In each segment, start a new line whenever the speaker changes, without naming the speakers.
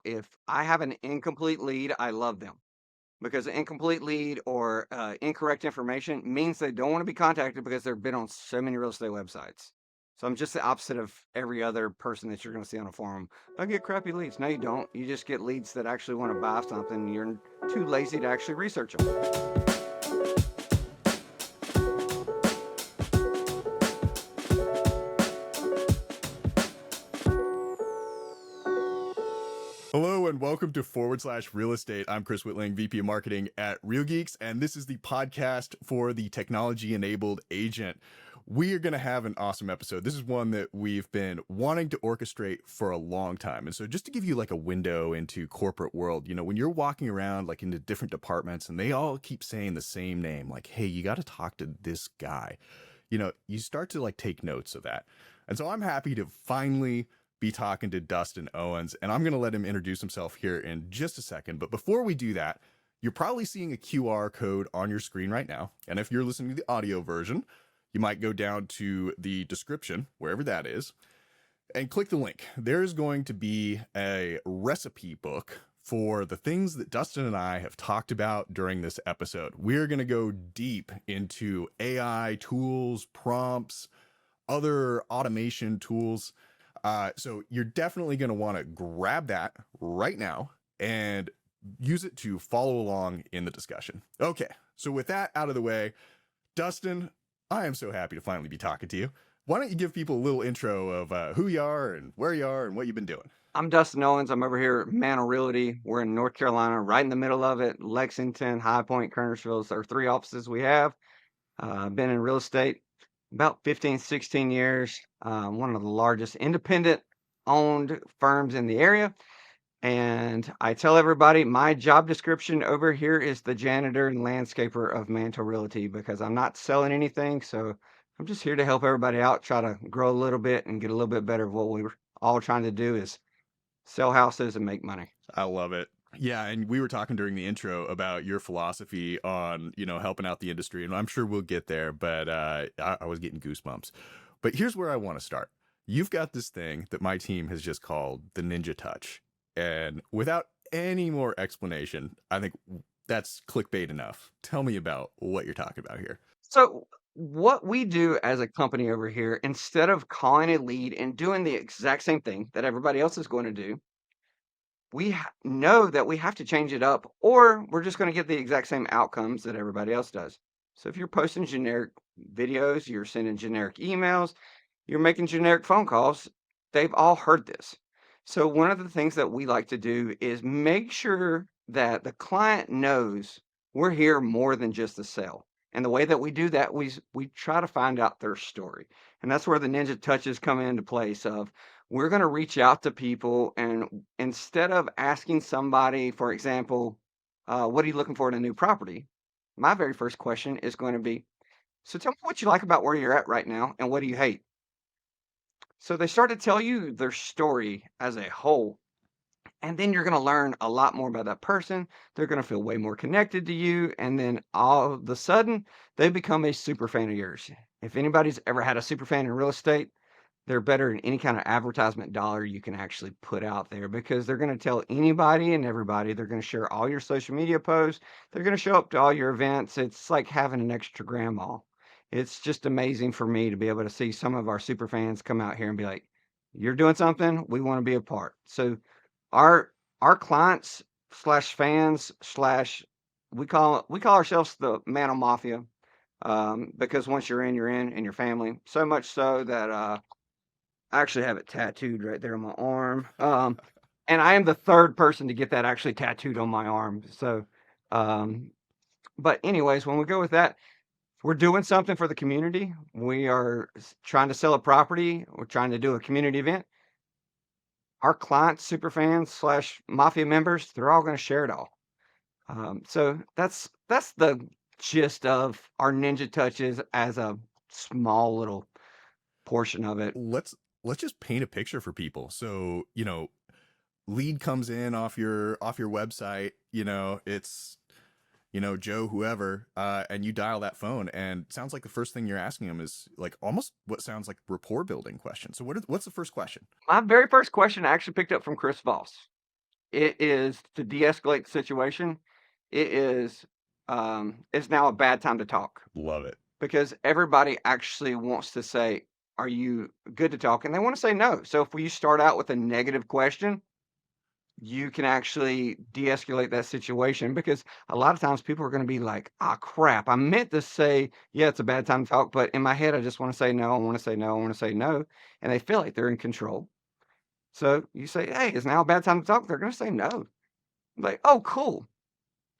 if I have an incomplete lead, I love them because an incomplete lead or incorrect information means they don't want to be contacted because they've been on so many real estate websites. So I'm just the opposite of every other person that you're going to see on a forum. I get crappy leads. No, you don't. You just get leads that actually want to buy something. You're too lazy to actually research them.
Hello and welcome to Forward Slash Real Estate. I'm Chris Whitling, VP of Marketing at Real Geeks, and this is the podcast for the technology enabled agent. We are going to have an awesome episode. This is one that we've been wanting to orchestrate for a long time. And so just to give you like a window into corporate world, when you're walking around like into different departments and they all keep saying the same name, like, hey, you got to talk to this guy, you start to like take notes of that. And so I'm happy to finally be talking to Dustin Owens, and I'm going to let him introduce himself here in just a second. But before we do that, you're probably seeing a QR code on your screen right now. And if you're listening to the audio version, you might go down to the description, wherever that is, and click the link. There's going to be a recipe book for the things that Dustin and I have talked about during this episode. We're going to go deep into AI tools, prompts, other automation tools. So you're definitely going to want to grab that right now and use it to follow along in the discussion. Okay, so with that out of the way, Dustin, I am so happy to finally be talking to you. Why don't you give people a little intro of who you are and where you are and what you've been doing?
I'm Dustin Owens. I'm over here at Mantle Realty. We're in North Carolina, right in the middle of it. Lexington, High Point, Kernersville are three offices we have. Been in real estate about 15, 16 years. One of the largest independent owned firms in the area. And I tell everybody my job description over here is the janitor and landscaper of Mantle Realty because I'm not selling anything. So I'm just here to help everybody out, try to grow a little bit and get a little bit better of what we were all trying to do is sell houses and make money.
I love it. Yeah, and we were talking during the intro about your philosophy on, helping out the industry, and I'm sure we'll get there, but I was getting goosebumps. But here's where I want to start. You've got this thing that my team has just called the Ninja Touch, and without any more explanation, I think that's clickbait enough. Tell me about what you're talking about here.
So what we do as a company over here, instead of calling a lead and doing the exact same thing that everybody else is going to do, we know that we have to change it up or we're just going to get the exact same outcomes that everybody else does. So if you're posting generic videos, you're sending generic emails, you're making generic phone calls, they've all heard this. So one of the things that we like to do is make sure that the client knows we're here more than just the sale. And the way that we do that, we try to find out their story. And that's where the ninja touches come into place of we're going to reach out to people and instead of asking somebody, for example, what are you looking for in a new property? My very first question is going to be, so tell me what you like about where you're at right now and what do you hate? So they start to tell you their story as a whole. And then you're going to learn a lot more about that person. They're going to feel way more connected to you. And then all of a sudden, they become a super fan of yours. If anybody's ever had a super fan in real estate, they're better than any kind of advertisement dollar you can actually put out there because they're going to tell anybody and everybody. They're going to share all your social media posts. They're going to show up to all your events. It's like having an extra grandma. It's just amazing for me to be able to see some of our super fans come out here and be like, you're doing something, we want to be a part. So our our clients slash fans slash we call ourselves the Mantle Mafia because once you're in and your family. So much so that I actually have it tattooed right there on my arm. And I am the third person to get that actually tattooed on my arm. So, um, but anyways, when we go with that, we're doing something for the community. We are trying to sell a property. We're trying to do a community event. Our clients, super fans slash mafia members, they're all going to share it all. So that's the gist of our ninja touches as a small little portion of it.
Let's just paint a picture for people. So, lead comes in off your website, it's Joe, whoever, and you dial that phone, and it sounds like the first thing you're asking them is like almost what sounds like rapport building question. So what's the first question?
My very first question I actually picked up from Chris Voss. it is to de-escalate the situation. It is it's now a bad time to talk
Love it.
because everybody actually wants to say, "Are you good to talk?" And they want to say no. So if we start out with a negative question, you can actually de-escalate that situation because a lot of times people are going to be like, "Ah, crap! I meant to say, yeah, it's a bad time to talk, but in my head, I just want to say no. I want to say no. I want to say no," and they feel like they're in control. So you say, "Hey, is now a bad time to talk?" They're going to say no. Like, "Oh, cool.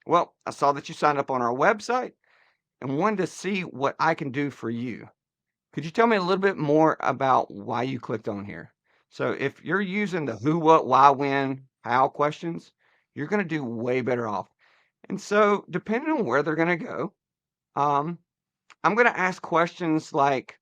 Well, I saw that you signed up on our website and wanted to see what I can do for you. Could you tell me a little bit more about why you clicked on here?" So if you're using the who, what, why, when, how questions, you're going to do way better off. And so depending on where they're going to go, um, I'm going to ask questions like,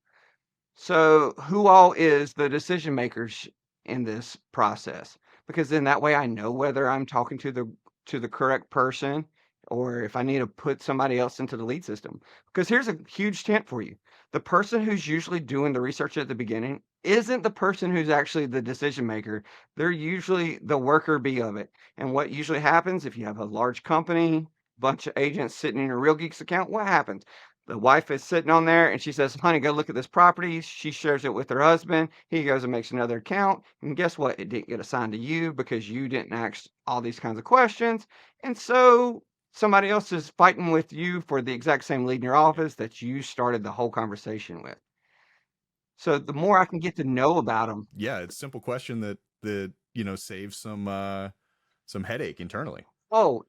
so who all is the decision makers in this process? Because then that way I know whether I'm talking to the correct person or if I need to put somebody else into the lead system. Because here's a huge tip for you. The person who's usually doing the research at the beginning isn't the person who's actually the decision maker. They're usually the worker bee of it. And what usually happens if you have a large company, bunch of agents sitting in your Real Geeks account, what happens? The wife is sitting on there and she says, "Honey, go look at this property." She shares it with her husband. He goes and makes another account. And guess what? It didn't get assigned to you because you didn't ask all these kinds of questions. And so somebody else is fighting with you for the exact same lead in your office that you started the whole conversation with. So the more I can get to know about them,
Yeah, it's a simple question that saves some headache internally.
oh,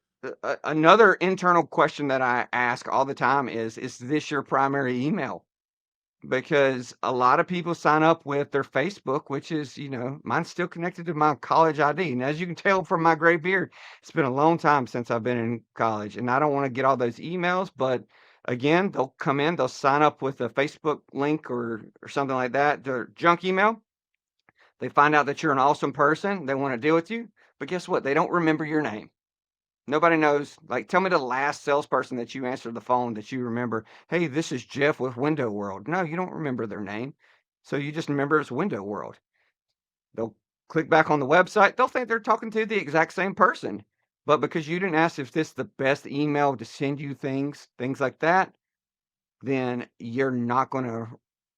another internal question that I ask all the time is this your primary email? Because a lot of people sign up with their Facebook, which is, mine's still connected to my college ID. And as you can tell from my gray beard, it's been a long time since I've been in college. And I don't want to get all those emails, but again, they'll come in, they'll sign up with a Facebook link or something like that, their junk email. They find out that you're an awesome person. They want to deal with you. But guess what? They don't remember your name. Nobody knows. Like, tell me the last salesperson that you answered the phone that you remember. "Hey, this is Jeff with Window World." No, you don't remember their name. So you just remember it's Window World. They'll click back on the website. They'll think they're talking to the exact same person. But because you didn't ask if this is the best email to send you things like that, then you're not going to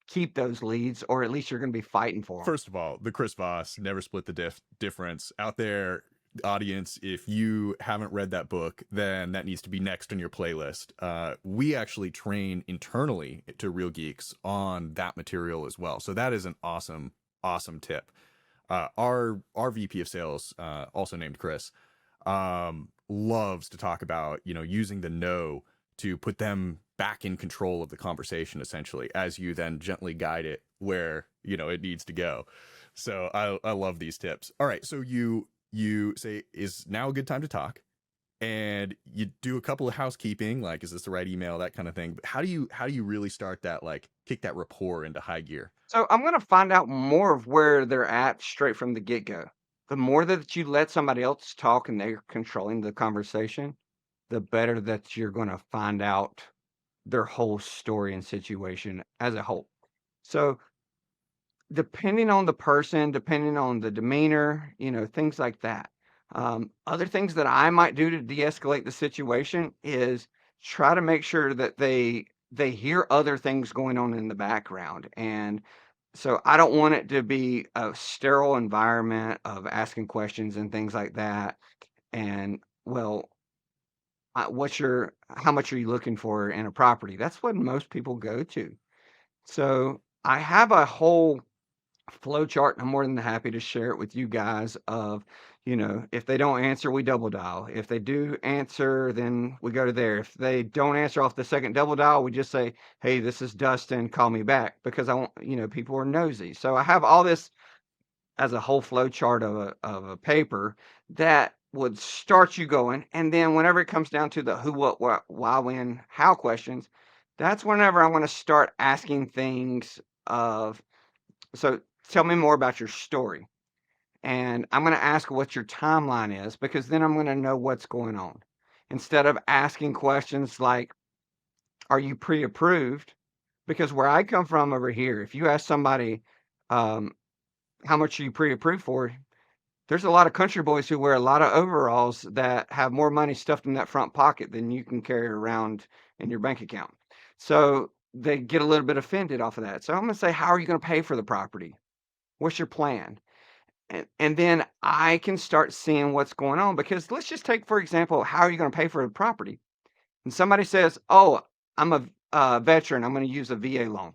keep those leads, or at least you're going to be fighting for them.
First of all, the Chris Voss Never Split the Difference out there, audience. If you haven't read that book, then that needs to be next on your playlist. We actually train internally to Real Geeks on that material as well, so that is an awesome tip. Our VP of sales, also named Chris, loves to talk about using the no to put them back in control of the conversation, essentially, as you then gently guide it where it needs to go. So I love these tips. All right, so you say, is now a good time to talk, and you do a couple of housekeeping, like, is this the right email, that kind of thing. But how do you really start that, like, kick that rapport into high gear?
So I'm going to find out more of where they're at straight from the get go. The more that you let somebody else talk and they're controlling the conversation, the better that you're going to find out their whole story and situation as a whole. So, depending on the person, depending on the demeanor, things like that. Other things that I might do to de-escalate the situation is try to make sure that they hear other things going on in the background. And so I don't want it to be a sterile environment of asking questions and things like that. And well, how much are you looking for in a property? That's what most people go to. So I have a whole flow chart, and I'm more than happy to share it with you guys of, if they don't answer, we double dial. If they do answer, then we go to there. If they don't answer off the second double dial, we just say, "Hey, this is Dustin, call me back," because I want, people are nosy. So I have all this as a whole flow chart of a paper that would start you going. And then whenever it comes down to the who, what, why, when, how questions, that's whenever I want to start asking things of, so tell me more about your story. And I'm going to ask what your timeline is because then I'm going to know what's going on. Instead of asking questions like, "Are you pre approved?" Because where I come from over here, if you ask somebody, how much are you pre approved for? There's a lot of country boys who wear a lot of overalls that have more money stuffed in that front pocket than you can carry around in your bank account. So they get a little bit offended off of that. So I'm going to say, how are you going to pay for the property? What's your plan? And then I can start seeing what's going on, because let's just take, for example, how are you going to pay for the property? And somebody says, oh, I'm a veteran, I'm going to use a VA loan.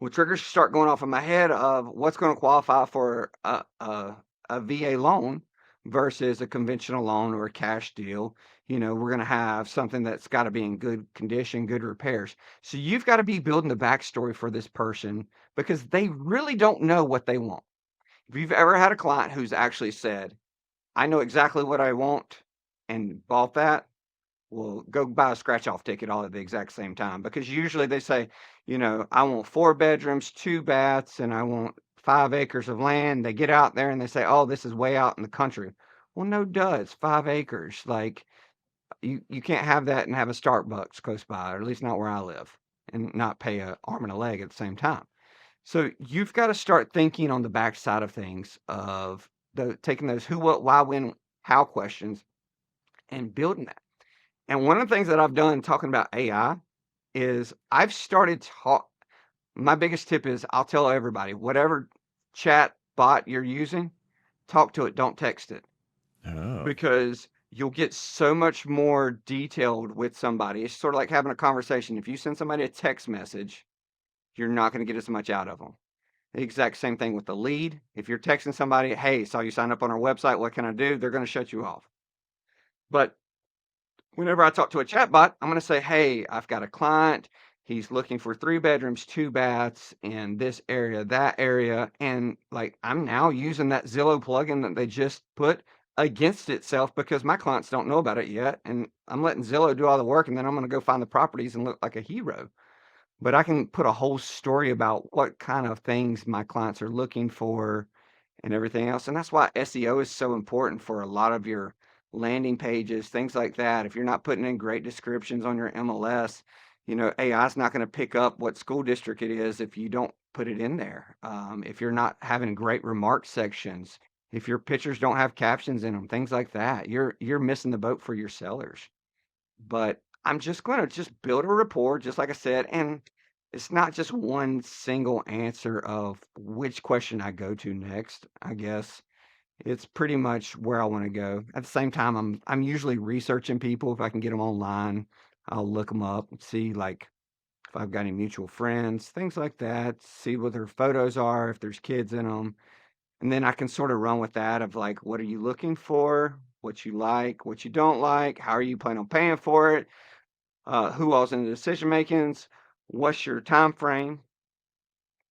Well, triggers start going off in my head of what's going to qualify for a VA loan versus a conventional loan or a cash deal. We're going to have something that's got to be in good condition, good repairs. So you've got to be building the backstory for this person, because they really don't know what they want. If you've ever had a client who's actually said, I know exactly what I want, and bought that, will go buy a scratch off ticket all at the exact same time, because usually they say, I want 4 bedrooms, 2 baths, and I want 5 acres of land. They get out there and they say, oh, this is way out in the country. Well, no, duh, it's 5 acres. Like, you can't have that and have a Starbucks close by, or at least not where I live, and not pay a arm and a leg at the same time. So you've got to start thinking on the backside of things, of taking those who, what, why, when, how questions, and building that. And one of the things that I've done talking about AI is I've started my biggest tip is I'll tell everybody, whatever chat bot you're using, talk to it, don't text it,
Oh.
because you'll get so much more detailed with somebody. It's sort of like having a conversation. If you send somebody a text message, you're not going to get as much out of them. The exact same thing with the lead. If you're texting somebody, hey, saw you sign up on our website, what can I do? They're going to shut you off. But whenever I talk to a chatbot, I'm going to say, hey, I've got a client. He's looking for 3 bedrooms, 2 baths in this area, that area. And like, I'm now using that Zillow plugin that they just put against itself, because my clients don't know about it yet. And I'm letting Zillow do all the work. And then I'm going to go find the properties and look like a hero. But I can put a whole story about what kind of things my clients are looking for and everything else. And that's why SEO is so important for a lot of your landing pages, things like that. If you're not putting in great descriptions on your MLS, AI is not going to pick up what school district it is if you don't put it in there. If you're not having great remark sections, if your pictures don't have captions in them, things like that, you're missing the boat for your sellers. But I'm just going to just build a rapport, just like I said. And it's not just one single answer of which question I go to next, I guess. It's pretty much where I want to go. At the same time, I'm usually researching people. If I can get them online, I'll look them up and see, like, if I've got any mutual friends, things like that, see what their photos are, if there's kids in them. And then I can sort of run with that of like, what are you looking for? What you like, what you don't like, how are you planning on paying for it? Who all's in the decision makings? What's your time frame?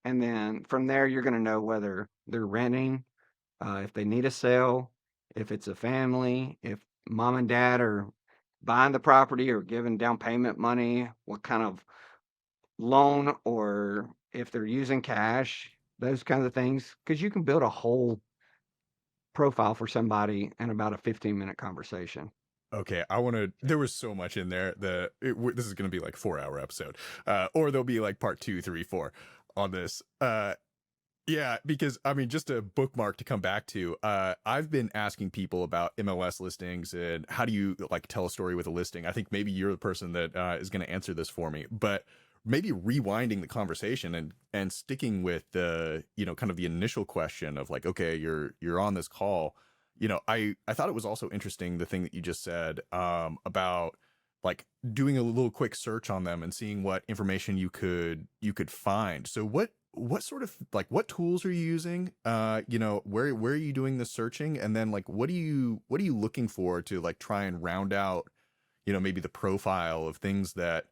And then from there, you're going to know whether they're renting, if they need a sale, if it's a family, if mom and dad are buying the property or giving down payment money, what kind of loan, or if they're using cash, those kinds of things. Because you can build a whole profile for somebody in about a 15-minute conversation.
Okay, there was so much in there that this is going to be like 4 hour episode, or there'll be like part 2, 3, 4 on this. Yeah, because I mean, just a bookmark to come back to. I've been asking people about MLS listings and how do you like tell a story with a listing. I think maybe you're the person that is going to answer this for me, but maybe rewinding the conversation and sticking with the kind of the initial question of like, okay, you're on this call. I thought it was also interesting the thing that you just said about like doing a little quick search on them and seeing what information you could find. So what sort of like what tools are you using? Where are you doing the searching? And then like what are you looking for to like try and round out, maybe the profile of things that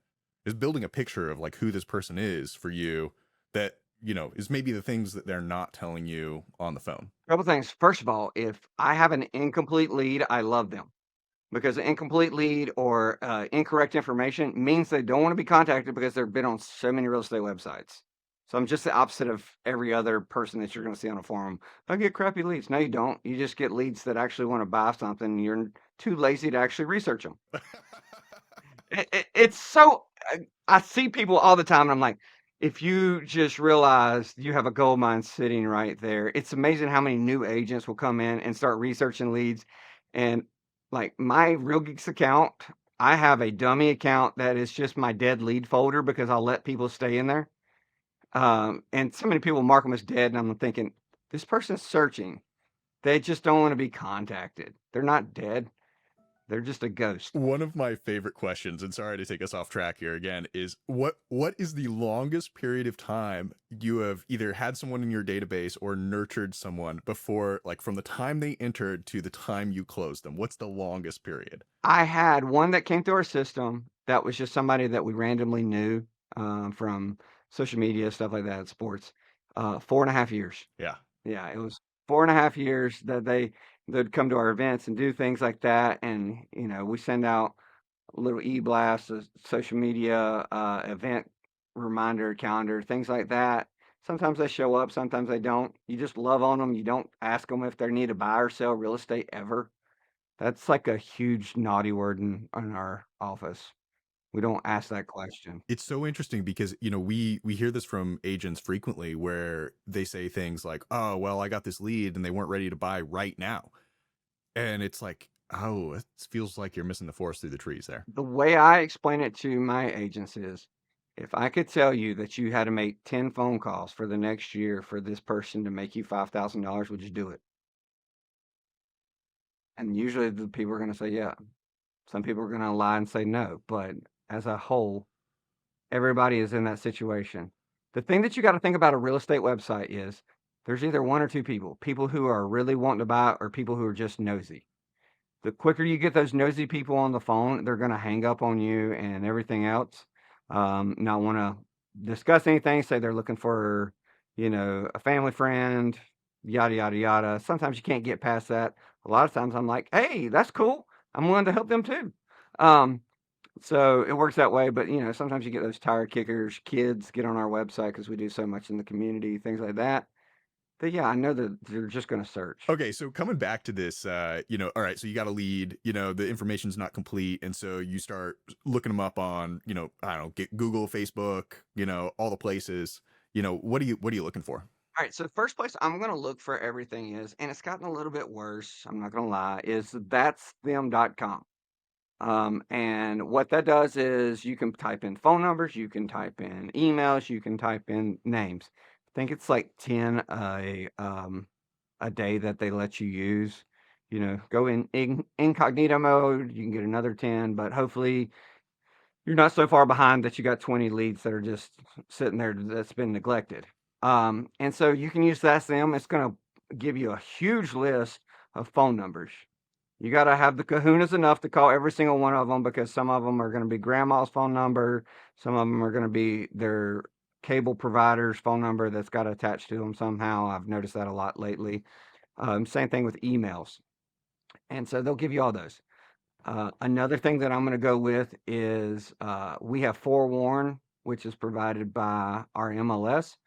is building a picture of like who this person is for you that, is maybe the things that they're not telling you on the phone.
Couple things. First of all, if I have an incomplete lead, I love them, because an incomplete lead or incorrect information means they don't want to be contacted, because they've been on so many real estate websites. So I'm just the opposite of every other person that you're going to see on a forum. I get crappy leads. No, you don't. You just get leads that actually want to buy something. And you're too lazy to actually research them. It's so, I see people all the time, and I'm like, if you just realize you have a gold mine sitting right there, it's amazing how many new agents will come in and start researching leads. And like my Real Geeks account, I have a dummy account that is just my dead lead folder because I'll let people stay in there. And so many people mark them as dead, and I'm thinking, this person's searching. They just don't want to be contacted. They're not dead. They're just a ghost.
One of my favorite questions, and sorry to take us off track here again, is what is the longest period of time you have either had someone in your database or nurtured someone before, like from the time they entered to the time you closed them? What's the longest period?
I had one that came through our system that was just somebody that we randomly knew from social media, stuff like that, sports. 4.5 years.
Yeah.
Yeah, it was 4.5 years that they'd come to our events and do things like that. And we send out little e-blasts, social media, event reminder calendar, things like that. Sometimes they show up, sometimes they don't. You just love on them. You don't ask them if they need to buy or sell real estate ever. That's like a huge naughty word in our office. We don't ask that question.
It's so interesting because we hear this from agents frequently where they say things like, "Oh, well, I got this lead and they weren't ready to buy right now." And it's like, "Oh, it feels like you're missing the forest through the trees there."
The way I explain it to my agents is, if I could tell you that you had to make 10 phone calls for the next year for this person to make you $5,000, would you do it? And usually the people are going to say, yeah. Some people are going to lie and say no. But as a whole, everybody is in that situation. The thing that you got to think about a real estate website is there's either one or two people, people who are really wanting to buy or people who are just nosy. The quicker you get those nosy people on the phone, they're going to hang up on you and everything else. Not want to discuss anything, say they're looking for, a family friend, yada, yada, yada. Sometimes you can't get past that. A lot of times I'm like, hey, that's cool. I'm willing to help them too. Um, so it works that way. But, sometimes you get those tire kickers, kids get on our website because we do so much in the community, things like that. But yeah, I know that they're just going to search.
Okay, so coming back to this, all right, so you got a lead, the information's not complete, and so you start looking them up on, I don't know, get Google, Facebook, all the places. What are you looking for?
All right, so first place I'm gonna look for everything is, and it's gotten a little bit worse, I'm not gonna lie, is that'sthem.com. And what that does is you can type in phone numbers, you can type in emails, you can type in names. I think it's like 10 a day that they let you use. Go in incognito mode, you can get another 10, but hopefully you're not so far behind that you got 20 leads that are just sitting there that's been neglected. And so you can use that them. It's going to give you a huge list of phone numbers. You got to have the kahunas enough to call every single one of them because some of them are going to be grandma's phone number. Some of them are going to be their cable provider's phone number that's got attached to them somehow. I've noticed that a lot lately. Same thing with emails. And so they'll give you all those. Another thing that I'm going to go with is we have Forewarn, which is provided by our MLS,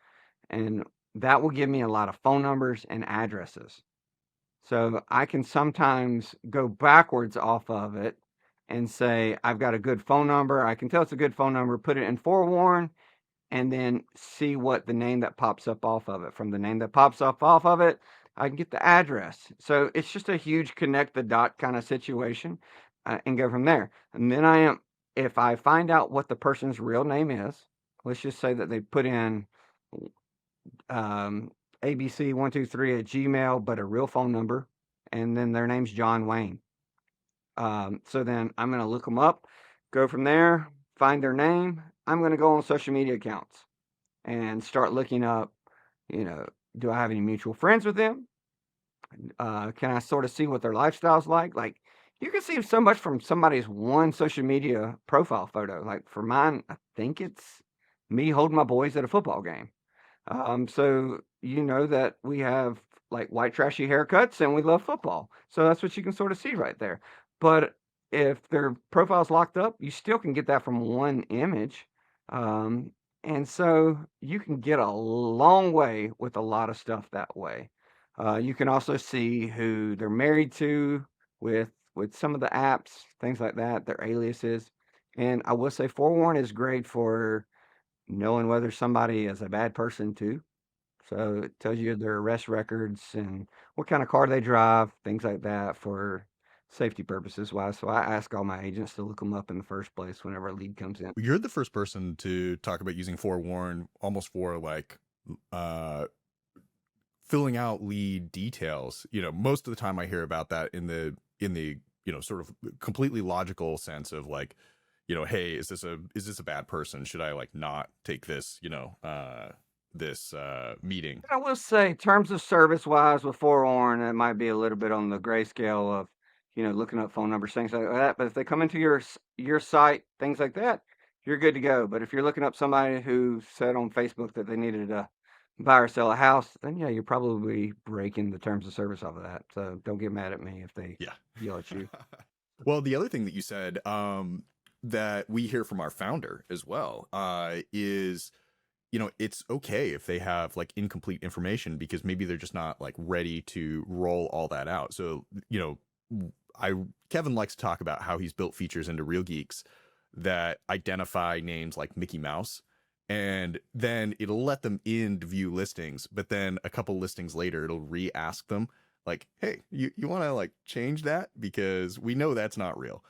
and that will give me a lot of phone numbers and addresses. So I can sometimes go backwards off of it and say, I've got a good phone number. I can tell it's a good phone number, put it in Forewarn, and then see what the name that pops up off of it. From the name that pops up off of it, I can get the address. So it's just a huge connect the dot kind of situation and go from there. And then if I find out what the person's real name is, let's just say that they put in ABC123 at Gmail, but a real phone number, and then their name's John Wayne. So then I'm going to look them up, go from there, find their name. I'm going to go on social media accounts and start looking up, do I have any mutual friends with them? Can I sort of see what their lifestyle's like? Like, you can see so much from somebody's one social media profile photo. Like for mine, I think it's me holding my boys at a football game. So you know that we have like white trashy haircuts and we love football. So that's what you can sort of see right there. But if their profile's locked up, you still can get that from one image. And so you can get a long way with a lot of stuff that way. You can also see who they're married to with some of the apps, things like that, their aliases. And I will say Forewarn is great for knowing whether somebody is a bad person too. So it tells you their arrest records and what kind of car they drive, things like that for safety purposes wise. So I ask all my agents to look them up in the first place whenever a lead comes in.
You're the first person to talk about using forewarn almost for like uh filling out lead details. Most of the time I hear about that in the sort of completely logical sense of like, hey, is this a bad person? Should I like not take this, this meeting?
I will say, terms of service wise with forewarn, it might be a little bit on the grayscale of, looking up phone numbers, things like that. But if they come into your site, things like that, you're good to go. But if you're looking up somebody who said on Facebook that they needed to buy or sell a house, then yeah, you're probably breaking the terms of service off of that. So don't get mad at me if they
Yeah.
yell at you.
Well, the other thing that you said, that we hear from our founder as well, is it's okay if they have like incomplete information because maybe they're just not like ready to roll all that out. So, I Kevin likes to talk about how he's built features into Real Geeks that identify names like Mickey Mouse, and then it'll let them in to view listings, but then a couple listings later it'll re-ask them like, hey, you want to like change that because we know that's not real.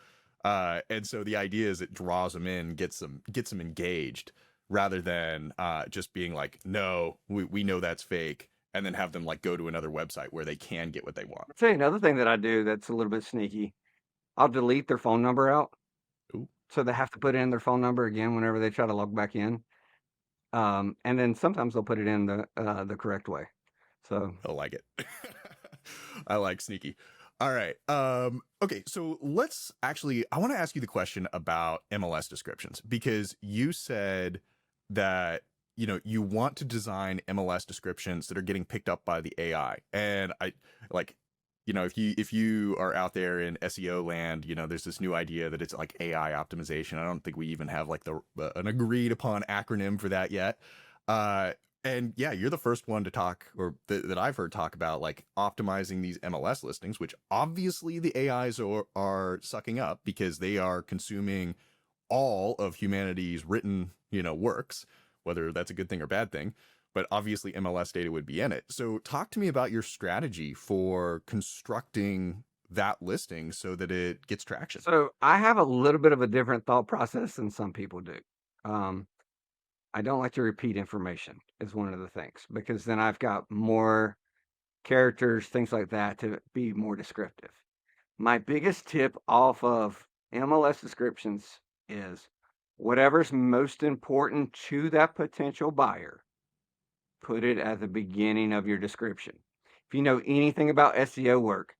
And so the idea is it draws them in, gets them engaged rather than just being like, no, we know that's fake, and then have them like go to another website where they can get what they want.
I'll tell you another thing that I do that's a little bit sneaky. I'll delete their phone number out.
Ooh,
So they have to put in their phone number again whenever they try to log back in. And then sometimes they'll put it in the correct way. So
I like it. I like sneaky. All right. Okay, so I want to ask you the question about MLS descriptions because you said that you want to design MLS descriptions that are getting picked up by the AI. And I like if you are out there in SEO land, there's this new idea that it's like AI optimization. I don't think we even have like the an agreed upon acronym for that yet. Uh and yeah, you're the first one to talk, or that I've heard talk about like optimizing these MLS listings, which obviously the AIs are sucking up because they are consuming all of humanity's written, works, whether that's a good thing or bad thing. But obviously MLS data would be in it. So talk to me about your strategy for constructing that listing so that it gets traction.
so I have a little bit of a different thought process than some people do. Um, I don't like to repeat information is one of the things because then I've got more characters, things like that to be more descriptive. My biggest tip off of MLS descriptions is whatever's most important to that potential buyer, put it at the beginning of your description. If you know anything about SEO work,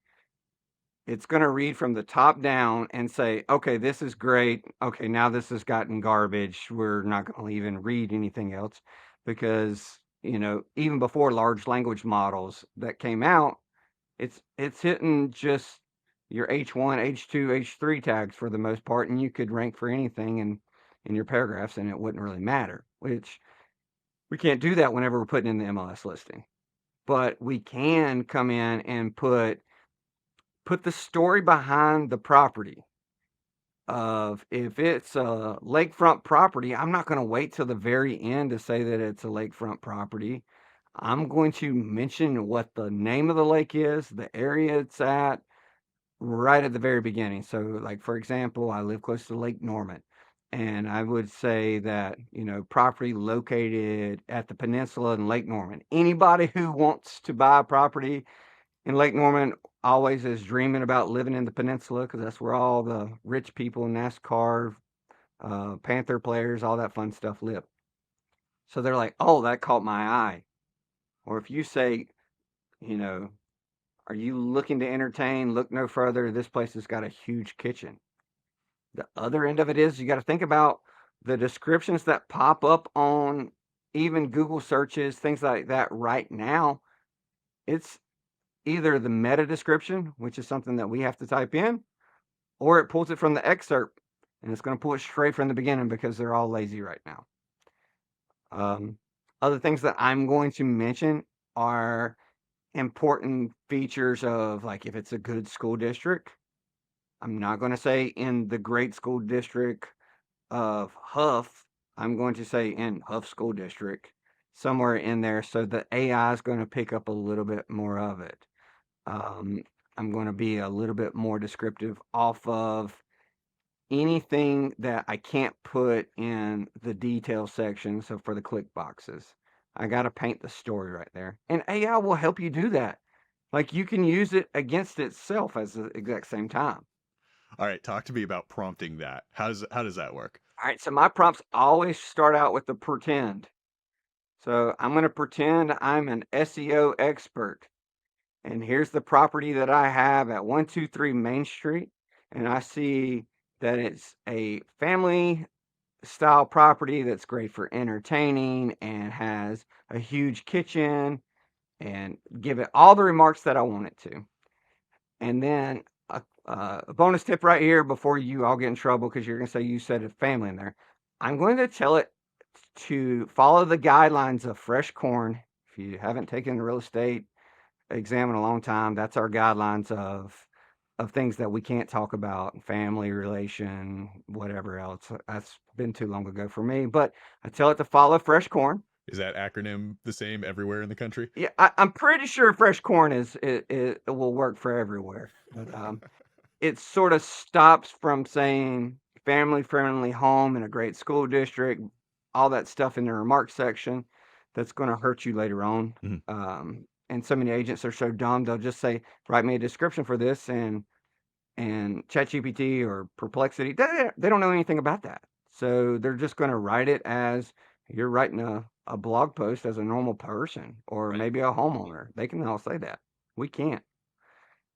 it's going to read from the top down and say, okay, this is great. Okay, now this has gotten garbage. We're not going to even read anything else because, even before large language models that came out, it's hitting just your H1, H2, H3 tags for the most part, and you could rank for anything in your paragraphs and it wouldn't really matter, which we can't do that whenever we're putting in the MLS listing. But we can come in and put the story behind the property of if it's a lakefront property, I'm not going to wait till the very end to say that it's a lakefront property. I'm going to mention what the name of the lake is, the area it's at, right at the very beginning. So, like for example, I live close to Lake Norman, and I would say that, property located at the peninsula in Lake Norman. Anybody who wants to buy a property in Lake Norman always is dreaming about living in the peninsula because that's where all the rich people, NASCAR, Panther players, all that fun stuff live. So they're like, oh, that caught my eye. Or if you say, you know, are you looking to entertain? Look no further. This place has got a huge kitchen. The other end of it is you got to think about the descriptions that pop up on even Google searches, things like that right now. It's either the meta description, which is something that we have to type in, or it pulls it from the excerpt and it's going to pull it straight from the beginning because they're all lazy right now. Um, Other things that I'm going to mention are important features of like if it's a good school district. I'm not going to say in the great school district of Huff, I'm going to say in Huff School District, somewhere in there, so the AI is going to pick up a little bit more of it. Um, I'm going to be a little bit more descriptive off of anything that I can't put in the detail section. So for the click boxes, I got to paint the story right there. And AI will help you do that. Like you can use it against itself at the exact same time.
All right, talk to me about prompting that. How does that work?
All right, so my prompts always start out with the pretend. So I'm going to pretend I'm an SEO expert. And here's the property that I have at 123 Main Street. And I see that it's a family style property that's great for entertaining and has a huge kitchen, and give it all the remarks that I want it to. And then a bonus tip right here before you all get in trouble because you're going to say you said a family in there. I'm going to tell it to follow the guidelines of fresh corn. If you haven't taken the real estate exam in a long time, that's our guidelines of things that we can't talk about, family, relation, whatever else. That's been too long ago for me, but I tell it to follow fresh corn.
Is that acronym the same everywhere in the country?
Yeah, I'm pretty sure fresh corn it will work for everywhere. But it sort of stops from saying family friendly home in a great school district, all that stuff in the remarks section that's going to hurt you later on.
Mhm.
And so many agents are so dumb, they'll just say, write me a description for this, and ChatGPT or Perplexity, they don't know anything about that. So they're just going to write it as you're writing a blog post as a normal person, or
Right.
maybe a homeowner. They can all say that. We can't.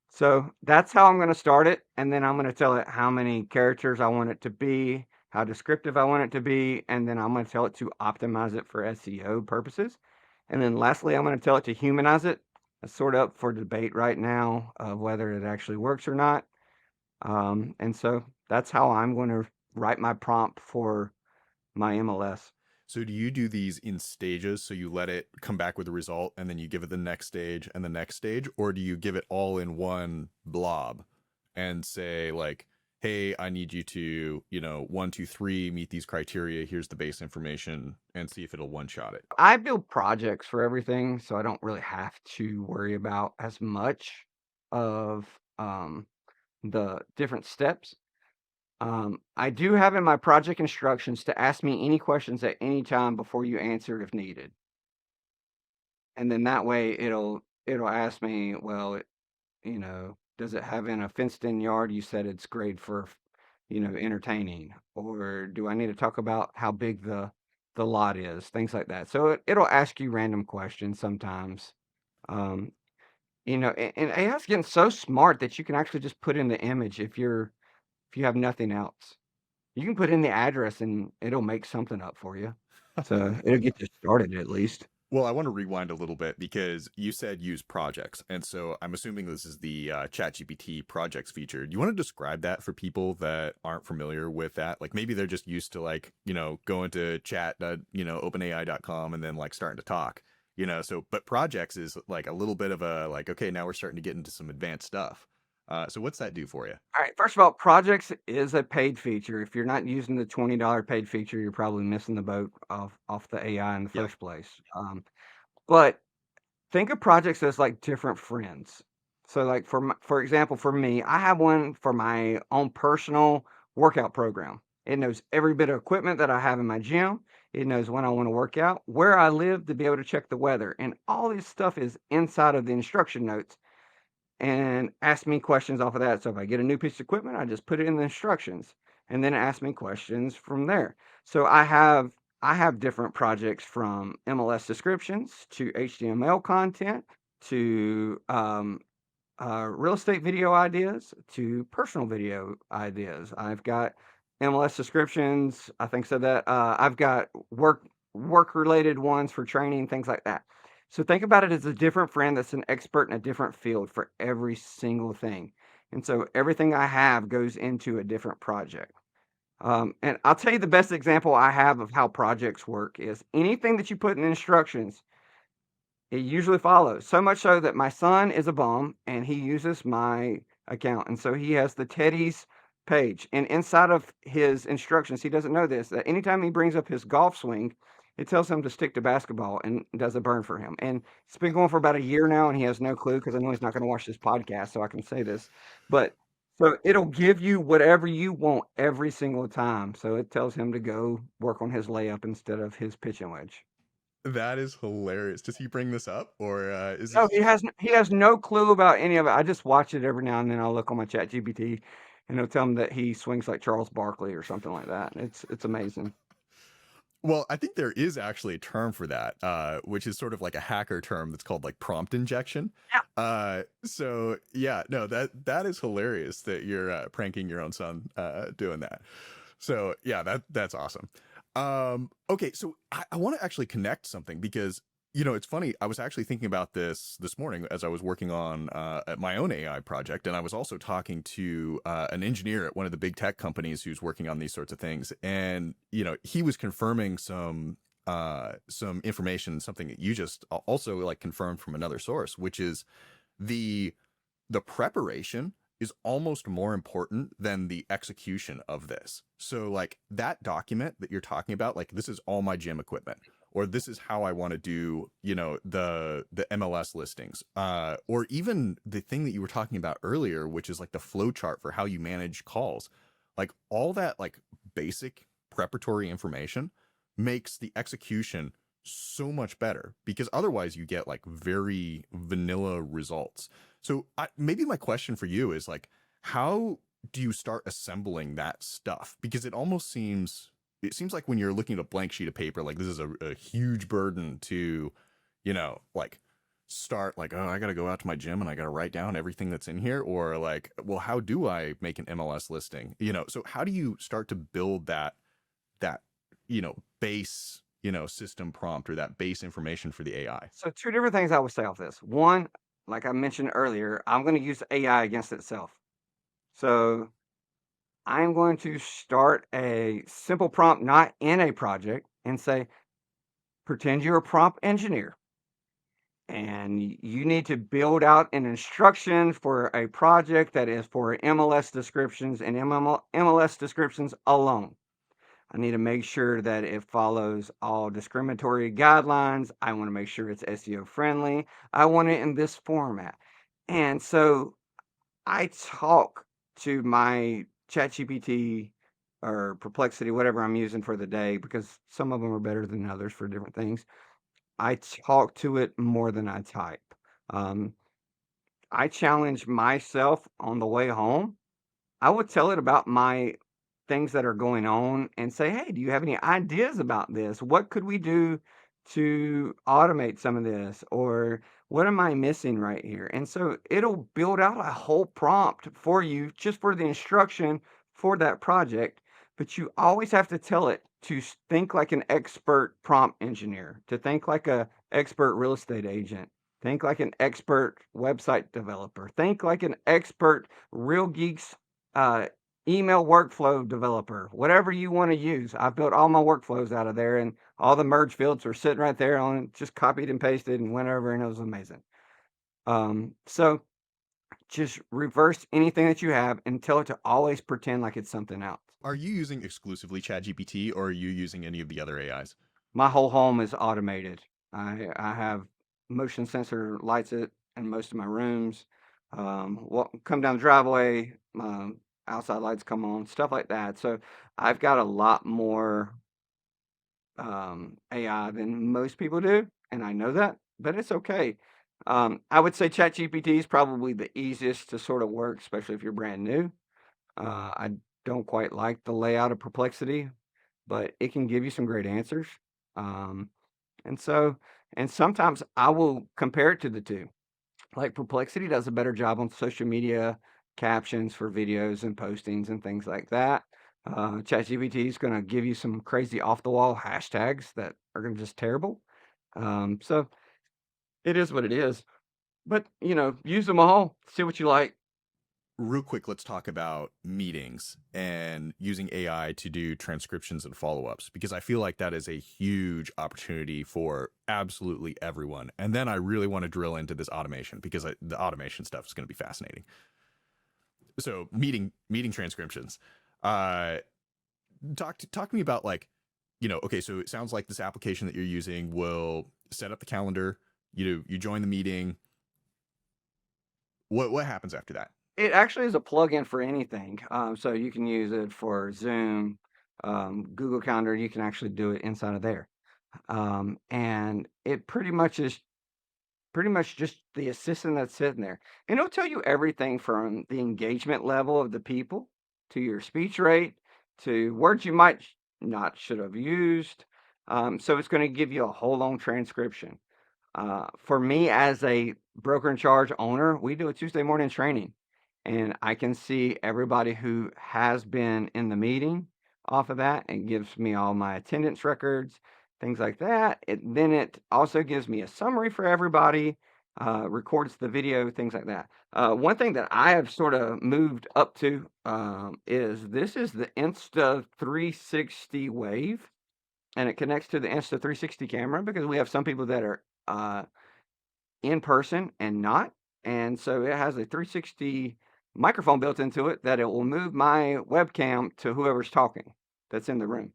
So that's how I'm going to start it. And then I'm going to tell it how many characters I want it to be, how descriptive I want it to be. And then I'm going to tell it to optimize it for SEO purposes. And then lastly, I'm going to tell it to humanize it. It's sort of up for debate right now of whether it actually works or not. And so that's how I'm going to write my prompt for my MLS.
So do you do these in stages? So you let it come back with a result and then you give it the next stage and the next stage? Or do you give it all in one blob and say, like, hey, I need you to, 1, 2, 3, meet these criteria. Here's the base information, and see if it'll one-shot it.
I build projects for everything, so I don't really have to worry about as much of the different steps. I do have in my project instructions to ask me any questions at any time before you answer if needed. And then that way it'll ask me, well, does it have in a fenced in yard? You said it's great for, entertaining. Or do I need to talk about how big the lot is? Things like that. So it'll ask you random questions sometimes. Um, and AI's getting so smart that you can actually just put in the image if you have nothing else. You can put in the address and it'll make something up for you. So it'll get you started at least.
Well, I want to rewind a little bit because you said use projects. And so I'm assuming this is the ChatGPT projects feature. Do you want to describe that for people that aren't familiar with that? Like maybe they're just used to going to chat, openai.com and then like starting to talk, so, but projects is like a little bit of a like, okay, now we're starting to get into some advanced stuff. So what's that do for you?
All right, first of all, projects is a paid feature. If you're not using the $20 paid feature, you're probably missing the boat off the AI in the
Yep.
first place. But think of projects as like different friends. So, like for example, for me, I have one for my own personal workout program. It knows every bit of equipment that I have in my gym. It knows when I want to work out, where I live to be able to check the weather, and all this stuff is inside of the instruction notes and ask me questions off of that. So if I get a new piece of equipment, I just put it in the instructions and then ask me questions from there. So I have different projects from MLS descriptions to HTML content to real estate video ideas to personal video ideas. I've got MLS descriptions. I think so that I've got work related ones for training, things like that. So think about it as a different friend that's an expert in a different field for every single thing. And so everything I have goes into a different project. And I'll tell you the best example I have of how projects work is anything that you put in the instructions, it usually follows. So much so that my son is a bum and he uses my account. And so he has the Teddy's page. And inside of his instructions, he doesn't know this, that anytime he brings up his golf swing, it tells him to stick to basketball and does a burn for him. And it's been going for about a year now, and he has no clue because I know he's not going to watch this podcast, so I can say this. But so it'll give you whatever you want every single time. So it tells him to go work on his layup instead of his pitching wedge.
That is hilarious. Does he bring this up, or is
No,
this just
he has no clue about any of it. I just watch it every now and then. I'll look on my ChatGPT, and it'll tell him that he swings like Charles Barkley or something like that. It's amazing.
Well, I think there is actually a term for that, which is sort of like a hacker term that's called like prompt injection.
Yeah.
So yeah, no, that is hilarious that you're pranking your own son doing that. So yeah, that's awesome. Okay, so I want to actually connect something because it's funny. I was actually thinking about this morning as I was working on at my own AI project, and I was also talking to an engineer at one of the big tech companies who's working on these sorts of things, and he was confirming some information, something that you just also like confirmed from another source, which is the preparation is almost more important than the execution of this. So like that document that you're talking about, like this is all my gym equipment, or this is how I want to do, the MLS listings, or even the thing that you were talking about earlier, which is like the flow chart for how you manage calls. Like all that like basic preparatory information makes the execution so much better, because otherwise you get like very vanilla results. So maybe my question for you is like, how do you start assembling that stuff? Because it seems like when you're looking at a blank sheet of paper, like this is a huge burden to, like start like, oh, I got to go out to my gym and I got to write down everything that's in here, or like, well, how do I make an MLS listing? So how do you start to build that base, system prompt, or that base information for the AI?
So two different things I would say off this. One, like I mentioned earlier, I'm going to use AI against itself. So I'm going to start a simple prompt, not in a project, and say, pretend you're a prompt engineer. And you need to build out an instruction for a project that is for MLS descriptions and MLS descriptions alone. I need to make sure that it follows all discriminatory guidelines. I want to make sure it's SEO friendly. I want it in this format. And so I talk to my ChatGPT or Perplexity, whatever I'm using for the day, because some of them are better than others for different things. I talk to it more than I type. Um, I challenge myself on the way home. I would tell it about my things that are going on and say, "Hey, do you have any ideas about this? What could we do to automate some of this? Or what am I missing right here?" And so it'll build out a whole prompt for you just for the instruction for that project. But you always have to tell it to think like an expert prompt engineer, to think like a expert real estate agent, think like an expert website developer, think like an expert Real Geeks uh, email workflow developer, whatever you want to use. I've built all my workflows out of there, and all the merge fields are sitting right there on it, just copied and pasted and went over, and it was amazing. So just reverse anything that you have and tell it to always pretend like it's something else.
Are you using exclusively ChatGPT, or are you using any of the other AIs?
My whole home is automated. I have motion sensor lights it in most of my rooms. Come down the driveway, outside lights come on, stuff like that. So I've got a lot more AI than most people do, and I know that, but it's okay. I would say ChatGPT is probably the easiest to sort of work, especially if you're brand new. I don't quite like the layout of Perplexity, but it can give you some great answers. Um, and so, and sometimes I will compare it to the two. Like Perplexity does a better job on social media captions for videos and postings and things like that. ChatGPT is going to give you some crazy off the wall hashtags that are going to just terrible. So it is what it is. But use them all, see what you like.
Real quick, let's talk about meetings and using AI to do transcriptions and follow-ups, because I feel like that is a huge opportunity for absolutely everyone. And then I really want to drill into this automation, because the automation stuff is going to be fascinating. So meeting transcriptions. Uh, talk to me about like, okay, so it sounds like this application that you're using will set up the calendar. You join the meeting. What happens after that?
It actually is a plugin for anything. So you can use it for Zoom, Google Calendar. You can actually do it inside of there. And it pretty much just the assistant that's sitting there. And it'll tell you everything from the engagement level of the people to your speech rate to words you might not should have used. So it's going to give you a whole long transcription. For me, as a broker in charge owner, we do a Tuesday morning training, and I can see everybody who has been in the meeting off of that and gives me all my attendance records, things like that. Then it also gives me a summary for everybody, records the video, things like that. One thing that I have sort of moved up to is this is the Insta 360 Wave, and it connects to the Insta 360 camera because we have some people that are in person and not. And so it has a 360 microphone built into it that it will move my webcam to whoever's talking that's in the room.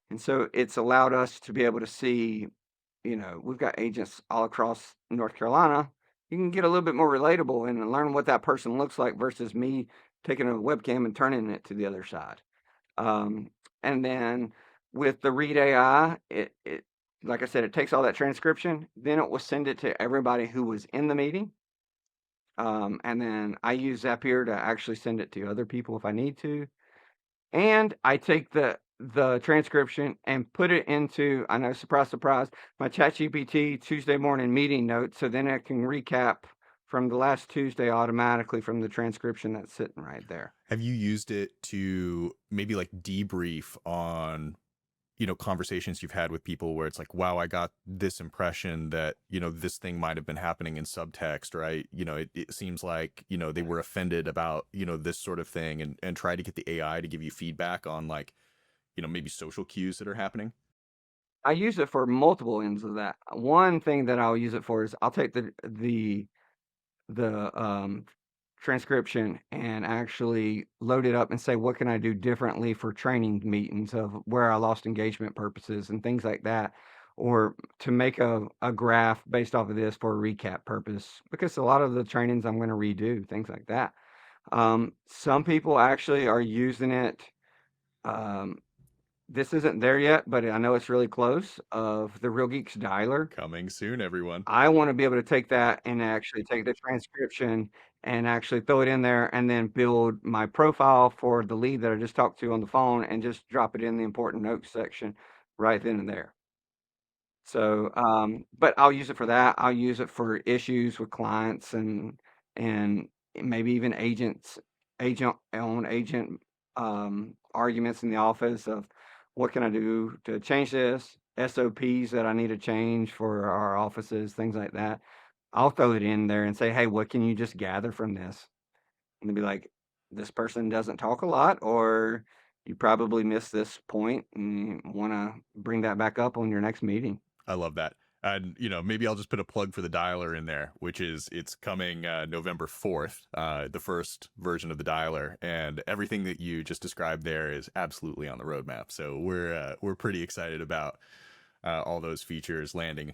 And so it's allowed us to be able to see, we've got agents all across North Carolina. You can get a little bit more relatable and learn what that person looks like versus me taking a webcam and turning it to the other side. And then with the Read.ai, it like I said, it takes all that transcription, then it will send it to everybody who was in the meeting. And then I use Zapier to actually send it to other people if I need to. And I take the transcription and put it into, I know, surprise, surprise, my ChatGPT Tuesday morning meeting notes. So then I can recap from the last Tuesday automatically from the transcription that's sitting right there.
Have you used it to maybe like debrief on conversations you've had with people where it's like, wow, I got this impression that this thing might have been happening in subtext, right? It seems like they were offended about this sort of thing, and try to get the AI to give you feedback on like maybe social cues that are happening.
I use it for multiple ends of that. One thing that I'll use it for is I'll take the transcription and actually load it up and say, what can I do differently for training meetings of where I lost engagement purposes and things like that, or to make a graph based off of this for a recap purpose, because a lot of the trainings I'm going to redo, things like that. Some people actually are using it. Um, this isn't there yet, but I know it's really close, of the Real Geeks dialer.
Coming soon, everyone.
I want to be able to take that and actually take the transcription and actually throw it in there and then build my profile for the lead that I just talked to on the phone and just drop it in the important notes section right then and there. So, but I'll use it for that. I'll use it for issues with clients and maybe even agent on agent arguments in the office of what can I do to change this, SOPs that I need to change for our offices, things like that. I'll throw it in there and say, hey, what can you just gather from this? And they'll be like, this person doesn't talk a lot, or you probably missed this point and you want to bring that back up on your next meeting.
I love that. And maybe I'll just put a plug for the dialer in there, which is it's coming November 4th, the first version of the dialer, and everything that you just described there is absolutely on the roadmap. So we're pretty excited about all those features landing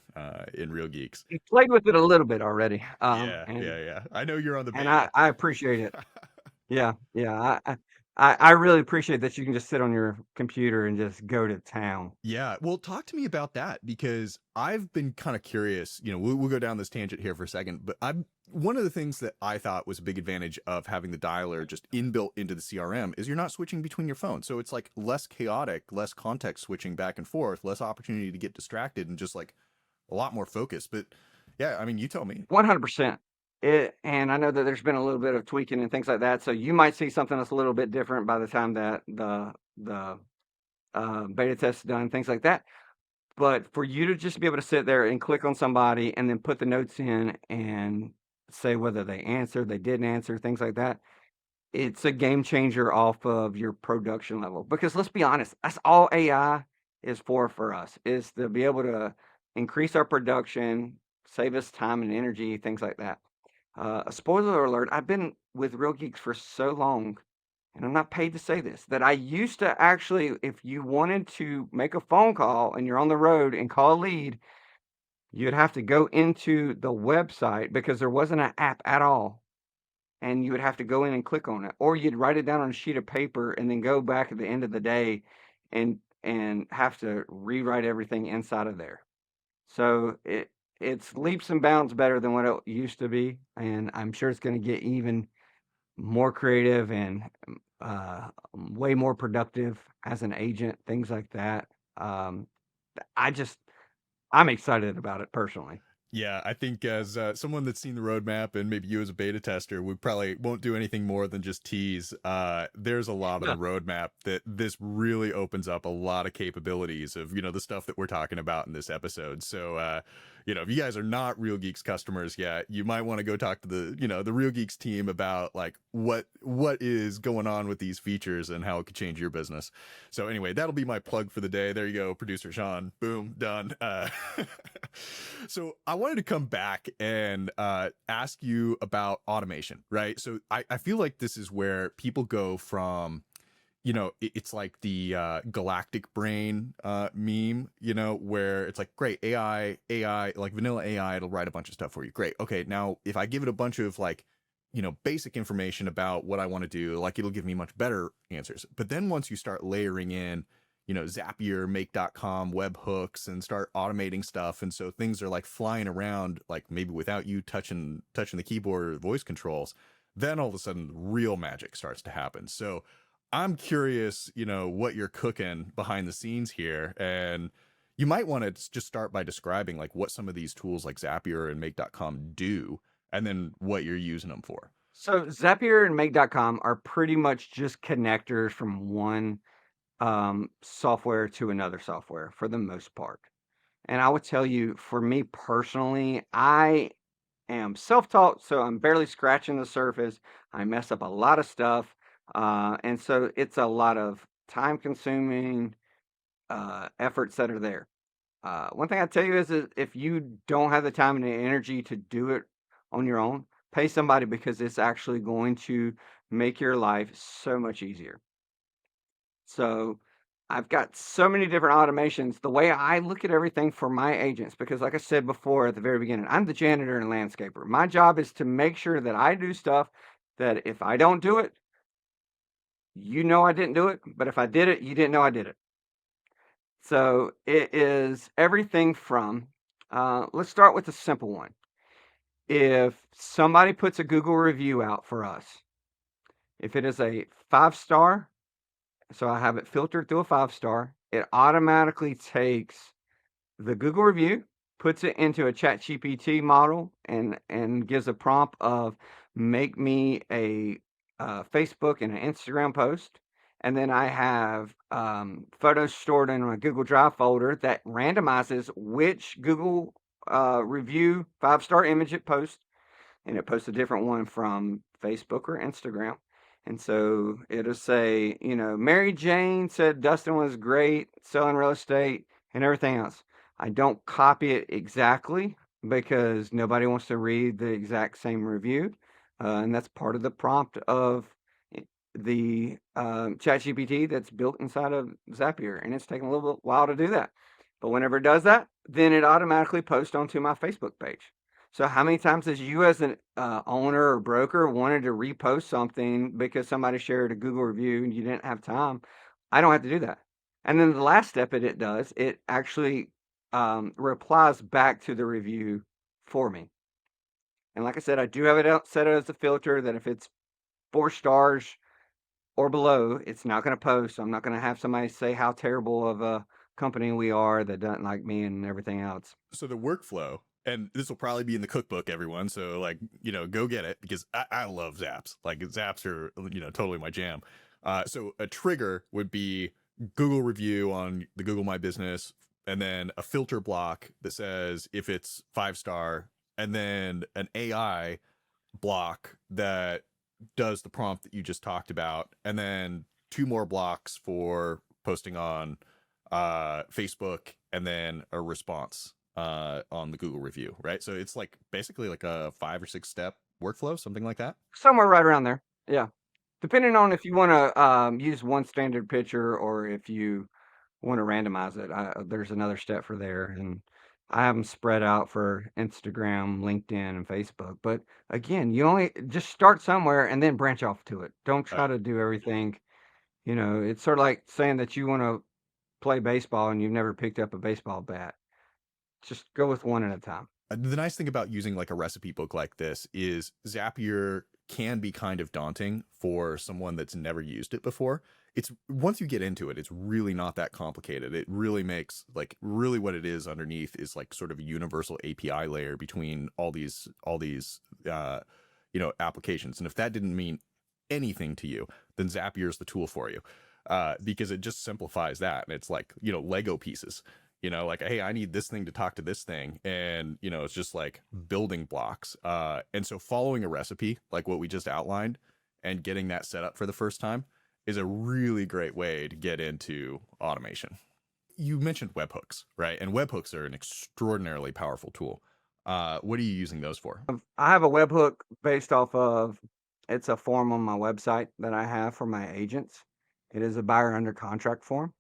in Real Geeks.
You played with it a little bit already,
Yeah. I know you're on the
and
beta.
I appreciate it. Yeah, yeah. I really appreciate that you can just sit on your computer and just go to town.
Yeah. Well, talk to me about that, because I've been kind of curious. We'll go down this tangent here for a second, but one of the things that I thought was a big advantage of having the dialer just inbuilt into the CRM is you're not switching between your phones. So it's like less chaotic, less context switching back and forth, less opportunity to get distracted, and just like a lot more focus. But yeah, I mean, you tell me.
100%. And I know that there's been a little bit of tweaking and things like that. So you might see something that's a little bit different by the time that the beta test is done, things like that. But for you to just be able to sit there and click on somebody and then put the notes in and say whether they answered, they didn't answer, things like that, it's a game changer off of your production level. Because let's be honest, that's all AI is for us, is to be able to increase our production, save us time and energy, things like that. A spoiler alert, I've been with Real Geeks for so long, and I'm not paid to say this, that I used to actually, if you wanted to make a phone call and you're on the road and call a lead, you'd have to go into the website because there wasn't an app at all. And you would have to go in and click on it, or you'd write it down on a sheet of paper and then go back at the end of the day and have to rewrite everything inside of there. So it's leaps and bounds better than what it used to be, and I'm sure it's going to get even more creative and way more productive as an agent, things like that. Um, I just I'm excited about it personally.
Yeah, I think as someone that's seen the roadmap, and maybe you as a beta tester, we probably won't do anything more than just tease. There's a lot of the roadmap that this really opens up a lot of capabilities of, the stuff that we're talking about in this episode. So, if you guys are not Real Geeks customers yet, you might want to go talk to the Real Geeks team about like what is going on with these features and how it could change your business. So anyway, that'll be my plug for the day. There you go, producer Sean. Boom, done. So I wanted to come back and ask you about automation, right? So I feel like this is where people go from, it's like the galactic brain meme, where it's like, great, AI, like vanilla AI, it'll write a bunch of stuff for you. Great. Okay. Now, if I give it a bunch of like, basic information about what I want to do, like it'll give me much better answers. But then once you start layering in, Zapier, make.com, webhooks, and start automating stuff. And so things are like flying around, like maybe without you touching the keyboard or voice controls, then all of a sudden real magic starts to happen. So I'm curious, what you're cooking behind the scenes here. And you might want to just start by describing like what some of these tools like Zapier and make.com do, and then what you're using them for.
So Zapier and make.com are pretty much just connectors from one software to another software for the most part. And I would tell you, for me personally, I am self-taught, so I'm barely scratching the surface. I mess up a lot of stuff. And so it's a lot of time consuming efforts that are there. One thing I tell you is if you don't have the time and the energy to do it on your own, pay somebody because it's actually going to make your life so much easier. So I've got so many different automations. The way I look at everything for my agents, because like I said before at the very beginning, I'm the janitor and landscaper. My job is to make sure that I do stuff that if I don't do it, you know I didn't do it. But if I did it, you didn't know I did it. So it is everything from, let's start with the simple one. If somebody puts a Google review out for us, if it is a 5-star, so I have it filtered through a 5-star. It automatically takes the Google review, puts it into a ChatGPT model, and gives a prompt of make me a Facebook and an Instagram post. And then I have photos stored in my Google Drive folder that randomizes which Google review 5-star image it posts, and it posts a different one from Facebook or Instagram. And so it'll say, Mary Jane said Dustin was great selling real estate and everything else. I don't copy it exactly because nobody wants to read the exact same review. And that's part of the prompt of the ChatGPT that's built inside of Zapier. And it's taken a little while to do that. But whenever it does that, then it automatically posts onto my Facebook page. So how many times has you as an owner or broker wanted to repost something because somebody shared a Google review and you didn't have time? I don't have to do that. And then the last step it does, it actually replies back to the review for me. And like I said, I do have it set as a filter that if it's 4 stars or below, it's not going to post. So I'm not going to have somebody say how terrible of a company we are that doesn't like me and everything else.
So the workflow, and this will probably be in the cookbook, everyone. So like, go get it, because I love Zaps. Like Zaps are, totally my jam. So a trigger would be Google review on the Google My Business, and then a filter block that says if it's 5-star, and then an AI block that does the prompt that you just talked about, and then 2 more blocks for posting on Facebook, and then a response on the Google review, right? So it's like basically like a 5 or 6 step workflow, something like that?
Somewhere right around there. Yeah. Depending on if you want to use one standard picture or if you want to randomize it, there's another step for there. And I have them spread out for Instagram, LinkedIn, and Facebook. But again, you only just start somewhere and then branch off to it. Don't try to do everything. It's sort of like saying that you want to play baseball and you've never picked up a baseball bat. Just go with one at a time.
The nice thing about using like a recipe book like this is Zapier can be kind of daunting for someone that's never used it before. It's once you get into it, it's really not that complicated. It really makes like really what it is underneath is like sort of a universal API layer between all these applications. And if that didn't mean anything to you, then Zapier is the tool for you. Because it just simplifies that. And it's like, Lego pieces, like, hey, I need this thing to talk to this thing. And, it's just like building blocks. And so following a recipe, like what we just outlined, and getting that set up for the first time is a really great way to get into automation. You mentioned webhooks, right? And webhooks are an extraordinarily powerful tool. What are you using those for?
I have a webhook based off of it's a form on my website that I have for my agents. It is a buyer under contract form,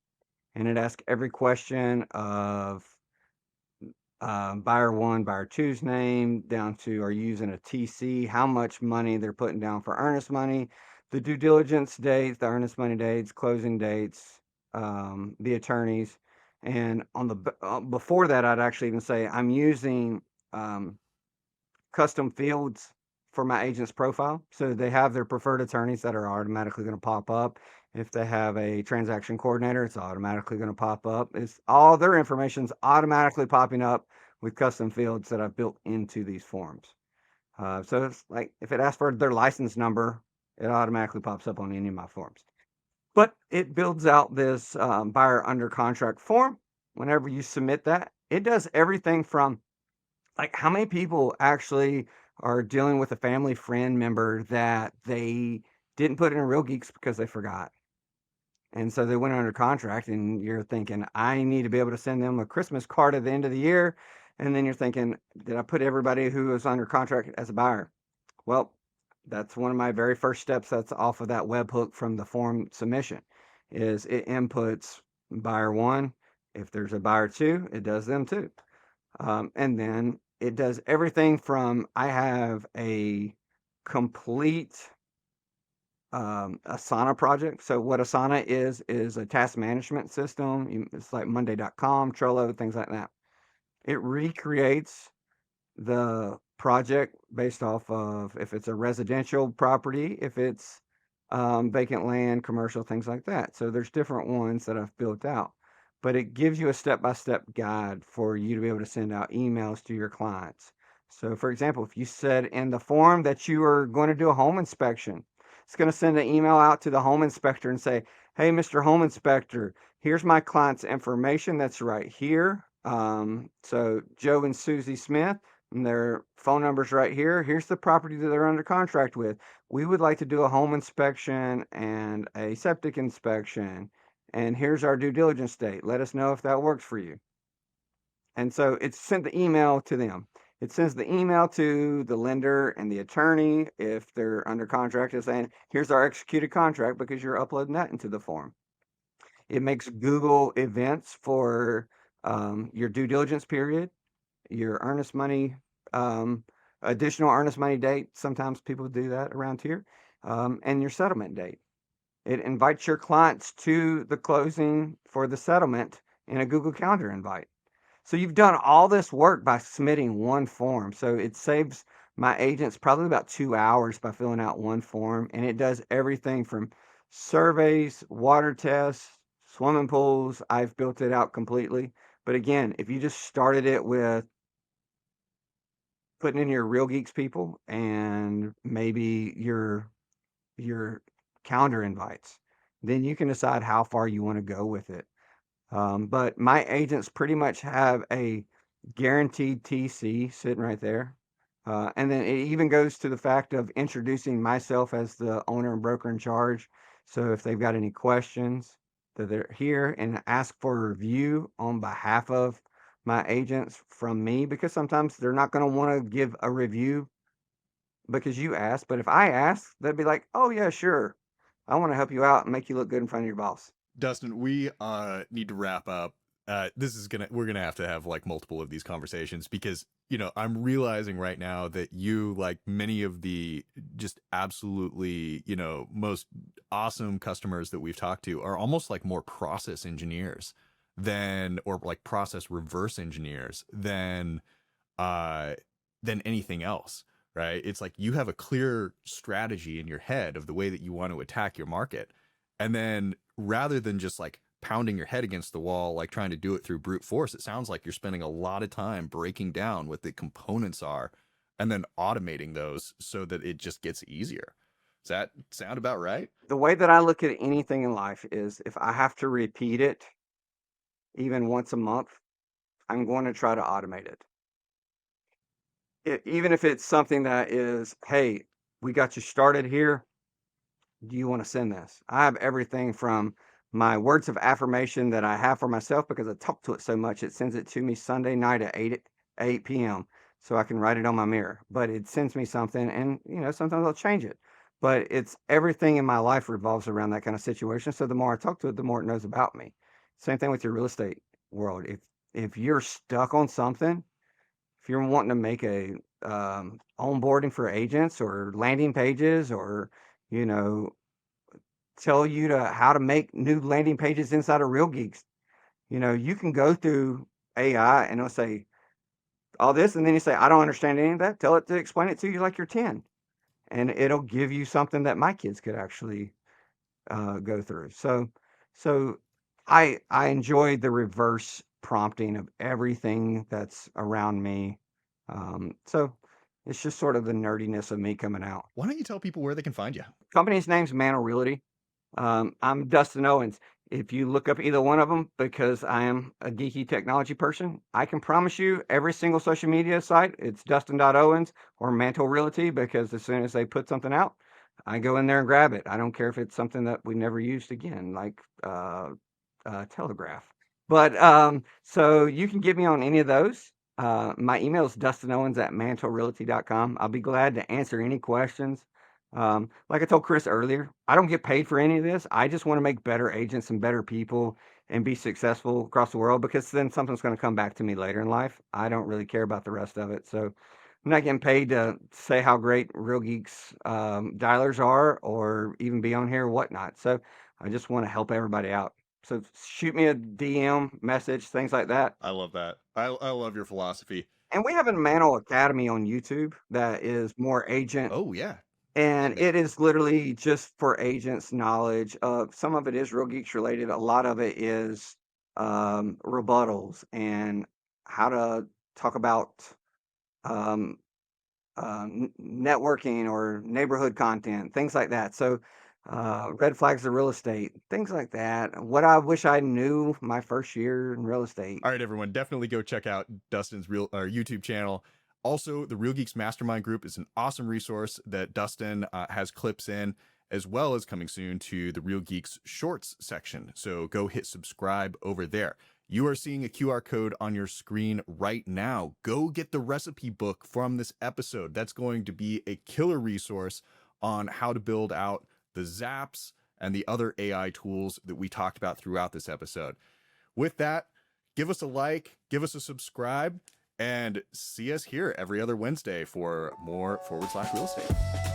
and it asks every question of buyer one, buyer two's name, down to are you using a TC, how much money they're putting down for earnest money, the due diligence dates, the earnest money dates, closing dates, the attorneys. And on the before that, I'd actually even say I'm using custom fields for my agent's profile. So they have their preferred attorneys that are automatically going to pop up. If they have a transaction coordinator, it's automatically going to pop up. It's all their information's automatically popping up with custom fields that I've built into these forms. So it's like if it asks for their license number, it automatically pops up on any of my forms. But it builds out this buyer under contract form. Whenever you submit that, it does everything from like how many people actually are dealing with a family friend member that they didn't put in a Real Geeks because they forgot. And so they went under contract, and you're thinking, I need to be able to send them a Christmas card at the end of the year. And then you're thinking, did I put everybody who was under contract as a buyer? Well, that's one of my very first steps. That's off of that webhook from the form submission is it inputs buyer one. If there's a buyer two, it does them too. And then it does everything from I have a complete Asana project. So what Asana is a task management system. It's like Monday.com, Trello, things like that. It recreates the project based off of if it's a residential property, if it's vacant land, commercial, things like that. So there's different ones that I've built out, but it gives you a step-by-step guide for you to be able to send out emails to your clients. So for example, if you said in the form that you are going to do a home inspection, it's going to send an email out to the home inspector and say, hey, Mr. Home Inspector, here's my client's information that's right here. So Joe and Susie Smith, and their phone number's right here. Here's the property that they're under contract with. We would like to do a home inspection and a septic inspection. And here's our due diligence date. Let us know if that works for you. And so it's sent the email to them. It sends the email to the lender and the attorney if they're under contract is saying, here's our executed contract because you're uploading that into the form. It makes Google events for your due diligence period, your earnest money, additional earnest money date. Sometimes people do that around here, and your settlement date. It invites your clients to the closing for the settlement in a Google Calendar invite. So you've done all this work by submitting one form. So it saves my agents probably about 2 hours by filling out one form, and it does everything from surveys, water tests, swimming pools. I've built it out completely. But again, if you just started it with putting in your Real Geeks people and maybe your calendar invites, then you can decide how far you want to go with it. But my agents pretty much have a guaranteed TC sitting right there. And then it even goes to the fact of introducing myself as the owner and broker in charge. So if they've got any questions, that they're here and ask for a review on behalf of my agents from me, because sometimes they're not going to want to give a review because you asked, but if I ask, they'd be like, "Oh yeah, sure. I want to help you out and make you look good in front of your boss."
Dustin, we need to wrap up. We're gonna have to have like multiple of these conversations because I'm realizing right now that you, like many of the just absolutely most awesome customers that we've talked to, are almost like more process engineers or like process reverse engineers uh than anything else, right? It's like you have a clear strategy in your head of the way that you want to attack your market, and then rather than just like pounding your head against the wall, like trying to do it through brute force, it sounds like you're spending a lot of time breaking down what the components are and then automating those so that it just gets easier. Does that sound about right?
The way that I look at anything in life is if I have to repeat it even once a month, I'm going to try to automate it. Even if it's something that is, hey, we got you started here. Do you want to send this? I have everything from my words of affirmation that I have for myself because I talk to it so much. It sends it to me Sunday night at 8 p.m. so I can write it on my mirror. But it sends me something, and sometimes I'll change it. But it's everything in my life revolves around that kind of situation. So the more I talk to it, the more it knows about me. Same thing with your real estate world. If you're stuck on something, if you're wanting to make a onboarding for agents or landing pages, or you know tell you to how to make new landing pages inside of Real Geeks, you can go through AI and it'll say all this, and then you say, I don't understand any of that. Tell it to explain it to you like you're 10, and it'll give you something that my kids could actually go through. So I enjoy the reverse prompting of everything that's around me. So it's just sort of the nerdiness of me coming out.
Why don't you tell people where they can find you?
Company's name's Mantle Realty. I'm Dustin Owens. If you look up either one of them, because I am a geeky technology person, I can promise you every single social media site, it's Dustin.Owens or Mantle Realty, because as soon as they put something out, I go in there and grab it. I don't care if it's something that we never used again, like Telegraph. But so you can get me on any of those. My email is dustinowens@mantlerealty.com. I'll be glad to answer any questions. Like I told Chris earlier, I don't get paid for any of this. I just want to make better agents and better people and be successful across the world, because then something's going to come back to me later in life. I don't really care about the rest of it. So I'm not getting paid to say how great Real Geeks dialers are or even be on here or whatnot. So I just want to help everybody out. So shoot me a DM message, things like that.
I love that. I love your philosophy.
And we have a Mantle Academy on YouTube that is more agent,
Oh yeah.
and it is literally just for agents' knowledge. Some of it is Real Geeks related. A lot of it is rebuttals and how to talk about um, networking or neighborhood content, things like that. So red flags of real estate, things like that. What I wish I knew my first year in real estate.
All right, everyone, definitely go check out Dustin's YouTube channel. Also, the Real Geeks Mastermind group is an awesome resource that Dustin has clips in, as well as coming soon to the Real Geeks Shorts section. So go hit subscribe over there. You are seeing a QR code on your screen right now. Go get the recipe book from this episode. That's going to be a killer resource on how to build out the Zaps and the other AI tools that we talked about throughout this episode. With that, give us a like, give us a subscribe, and see us here every other Wednesday for more /real estate.